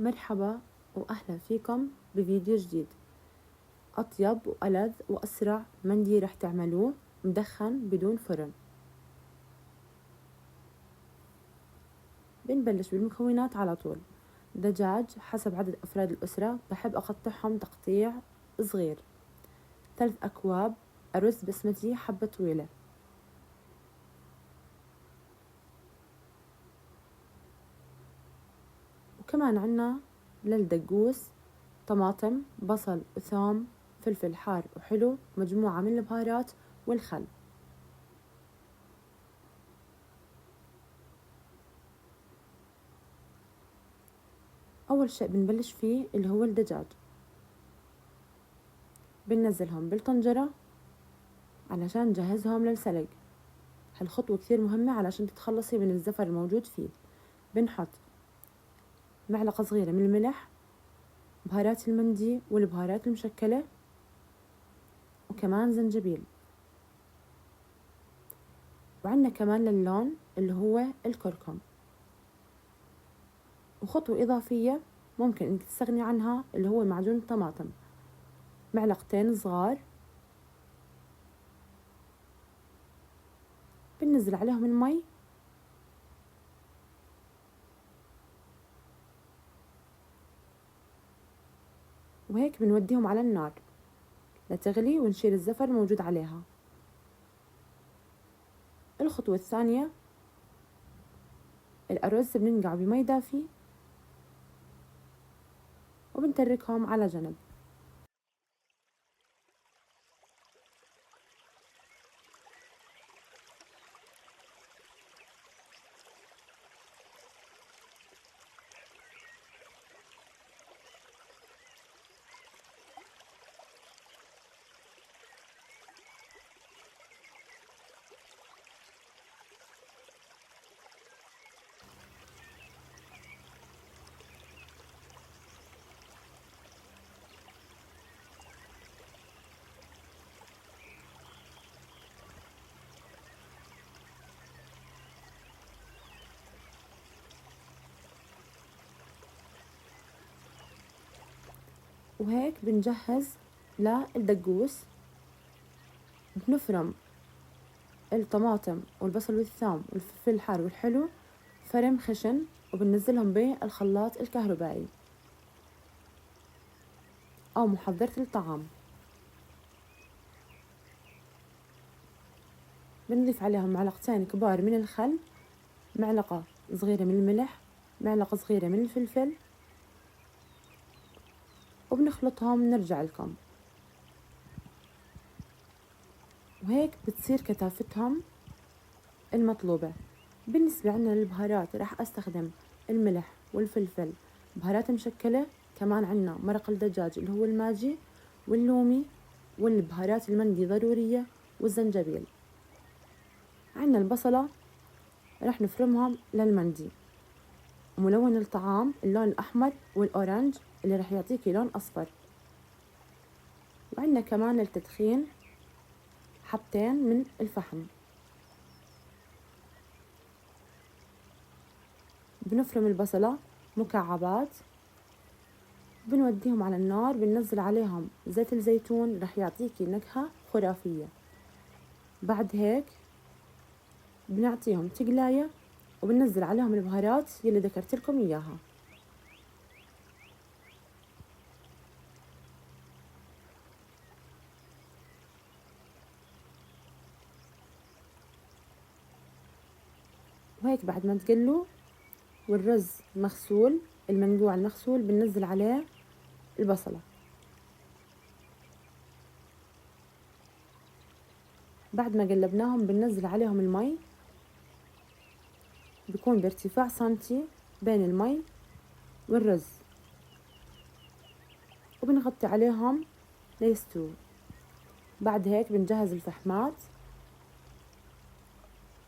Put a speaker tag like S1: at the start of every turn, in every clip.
S1: مرحبا وأهلا فيكم بفيديو جديد. أطيب وألذ وأسرع مندي رح تعملوه مدخن بدون فرن. بنبلش بالمكونات على طول. دجاج حسب عدد أفراد الأسرة، بحب أقطعهم تقطيع صغير. 3 أكواب أرز بسمتي حبة طويلة. وكمان عنا للدقوس طماطم، بصل وثوم، فلفل حار وحلو، مجموعة من البهارات والخل. أول شيء بنبلش فيه اللي هو الدجاج. بننزلهم بالطنجرة علشان نجهزهم للسلق. هالخطوة كثير مهمة علشان تتخلصي من الزفر الموجود فيه. بنحط معلقة صغيرة من الملح، بهارات المندي والبهارات المشكلة، وكمان زنجبيل، وعندنا كمان للون اللي هو الكركم. وخطوة إضافية ممكن إنك تستغني عنها اللي هو معجون الطماطم، معلقتين صغار. بننزل عليهم المي وهيك بنوديهم على النار لتغلي ونشيل الزفر الموجود عليها. الخطوة الثانية، الأرز بننقعه بمي دافي وبنتركهم على جنب. وهيك بنجهز للدقوس. بنفرم الطماطم والبصل والثوم والفلفل الحار والحلو فرم خشن، وبننزلهم بالخلاط الكهربائي أو محضرة الطعام. بنضيف عليهم معلقتين كبار من الخل، معلقة صغيرة من الملح، معلقة صغيرة من الفلفل، وبنخلطهم نرجع لكم. وهيك بتصير كثافتهم المطلوبة. بالنسبة عنا للبهارات راح أستخدم الملح والفلفل، بهارات مشكلة، كمان عنا مرق الدجاج اللي هو الماجي واللومي، والبهارات المندي ضرورية، والزنجبيل. عنا البصلة راح نفرمهم للمندي، وملون الطعام اللون الأحمر والأورانج اللي راح يعطيكي لون أصفر. وعنا كمان للتدخين حبتين من الفحم. بنفرم البصلة مكعبات، بنوديهم على النار، بننزل عليهم زيت الزيتون راح يعطيكي نكهة خرافية. بعد هيك بنعطيهم تقلاية وبننزل عليهم البهارات يلي ذكرت لكم إياها. وهيك بعد ما تقلوا والرز مغسول، المنقوع المغسول، بننزل عليه البصلة. بعد ما قلبناهم بننزل عليهم المي، بيكون بارتفاع سنتي بين المي والرز، وبنغطي عليهم ليستووا. بعد هيك بنجهز الفحمات،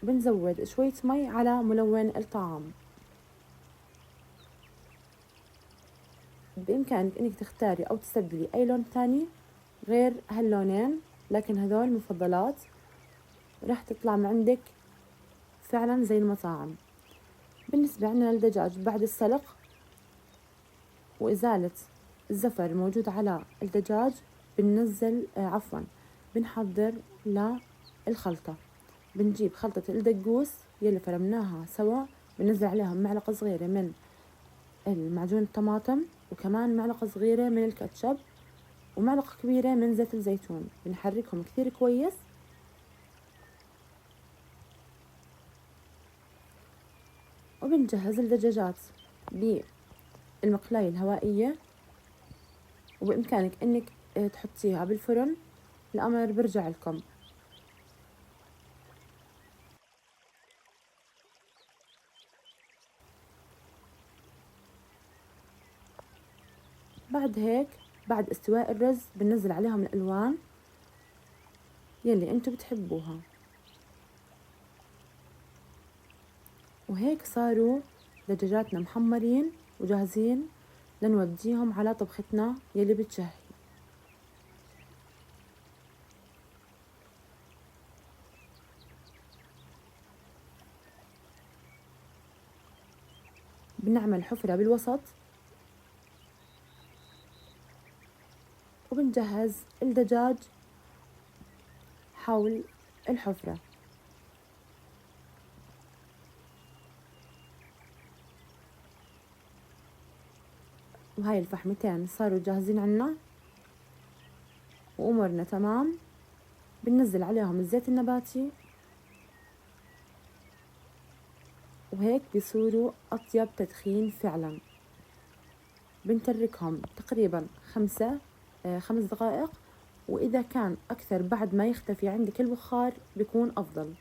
S1: بنزود شوية مي على ملون الطعام. بإمكانك إنك تختاري أو تستبدلي أي لون تاني غير هاللونين، لكن هذول مفضلات راح تطلع من عندك فعلا زي المطاعم. بالنسبة لنا للدجاج بعد السلق وإزالة الزفر الموجود على الدجاج بننزل بنحضر للخلطة. بنجيب خلطة الدقوس يلي فرمناها سوا، بننزل عليها معلقة صغيرة من المعجون الطماطم، وكمان معلقة صغيرة من الكاتشب، ومعلقة كبيرة من زيت الزيتون. بنحركهم كثير كويس، وبنجهز الدجاجات بالمقلاية الهوائية، وبإمكانك إنك تحطيها بالفرن. الأمر برجع لكم. بعد هيك، بعد استواء الرز، بننزل عليهم الألوان يلي انتو بتحبوها. وهيك صاروا دجاجاتنا محمرين وجاهزين لنوديهم على طبختنا يلي بتشهي. بنعمل حفرة بالوسط، وبنجهز الدجاج حول الحفرة. وهاي الفحمتين صاروا جاهزين عنا وأمورنا تمام. بننزل عليهم الزيت النباتي، وهيك بيصيروا أطيب تدخين فعلا. بنتركهم تقريبا 5 دقائق، وإذا كان أكثر بعد ما يختفي عندك البخار بيكون أفضل،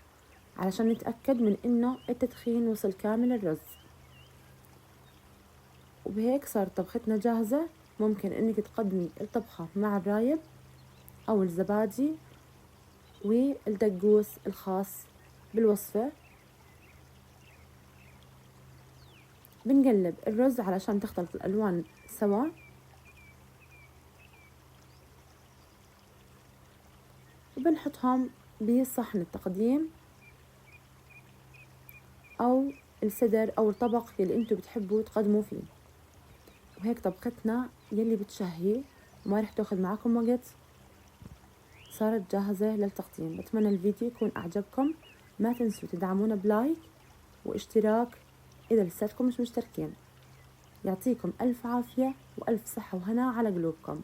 S1: علشان نتأكد من إنه التدخين وصل كامل الرز. وبهيك صار طبختنا جاهزة. ممكن إنك تقدمي الطبخة مع الرايب أو الزبادي والدقوس الخاص بالوصفة. بنقلب الرز علشان تختلط الألوان سوا، وبنحطهم بصحن التقديم أو السدر أو الطبق اللي انتو بتحبوا تقدموا فيه. وهيك طبختنا يلي بتشهي وما رح تاخذ معكم وقت صارت جاهزة للتقديم. بتمنى الفيديو يكون أعجبكم. ما تنسوا تدعمونا بلايك واشتراك إذا لساتكم مش مشتركين. يعطيكم ألف عافية وألف صحة وهنا على قلوبكم.